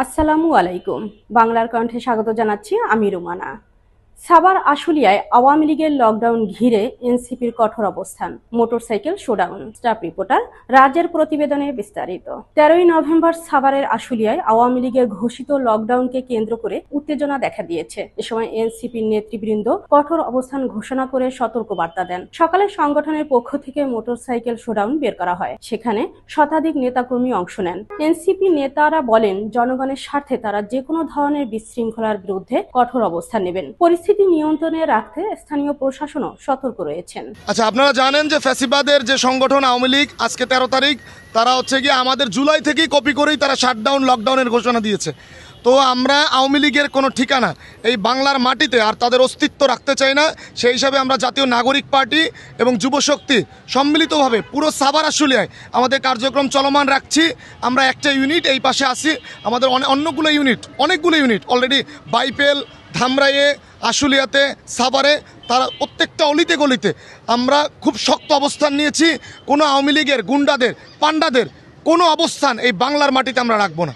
আসসালামু আলাইকুম। বাংলার কণ্ঠে স্বাগত জানাচ্ছি আমি রুমানা। সাভার আশুলিয়ায় আওয়ামী লীগের লকডাউন ঘিরে এনসিপির কঠোর অবস্থান, মোটরসাইকেল শোডাউন। স্টাফ রিপোর্টার রাজের প্রতিবেদনে বিস্তারিত। 13ই নভেম্বর সাভারের আশুলিয়ায় আওয়ামী লীগের ঘোষিত লকডাউনকে কেন্দ্র করে উত্তেজনা দেখা দিয়েছে। এ সময় এনসিপির নেতৃবৃন্দ কঠোর অবস্থান ঘোষণা করে সতর্ক বার্তা দেন। সকালে সংগঠনের পক্ষ থেকে মোটরসাইকেল শোডাউন বের করা হয়, সেখানে শতাধিক নেতাকর্মী অংশ নেন। এনসিপি নেতারা বলেন, জনগণের স্বার্থে তারা যে কোনো ধরনের বিশৃঙ্খলার বিরুদ্ধে কঠোর অবস্থান নেবেন। পরিস্থিতি নিয়ন্ত্রণে রাখতে স্থানীয় প্রশাসনও সতর্ক রয়েছেন। আচ্ছা, আপনারা জানেন যে ফ্যাসিবাদের যে সংগঠন আওয়ামী লীগ আজকে 13 তারিখ তারা হচ্ছে গিয়ে আমাদের জুলাই থেকেই কপি করেই তারা শাটডাউন লকডাউনের ঘোষণা দিয়েছে। তো আমরা আওয়ামী লীগের কোনো ঠিকানা এই বাংলার মাটিতে আর তাদের অস্তিত্ব রাখতে চাই না। সেই হিসাবে আমরা জাতীয় নাগরিক পার্টি এবং যুবশক্তি সম্মিলিতভাবে পুরো সাভার আশুলিয়ায় আমাদের কার্যক্রম চলমান রাখছি। আমরা একটা ইউনিট এই পাশে আসি, আমাদের অনেকগুলো ইউনিট অলরেডি বাইপেল, ধামরাইয়ে, আশুলিয়াতে, সাভারে, তারা প্রত্যেকটা অলিতে গলিতে আমরা খুব শক্ত অবস্থান নিয়েছি। কোনো আওয়ামী লীগের গুন্ডাদের, পান্ডাদের কোনো অবস্থান এই বাংলার মাটিতে আমরা রাখবো না।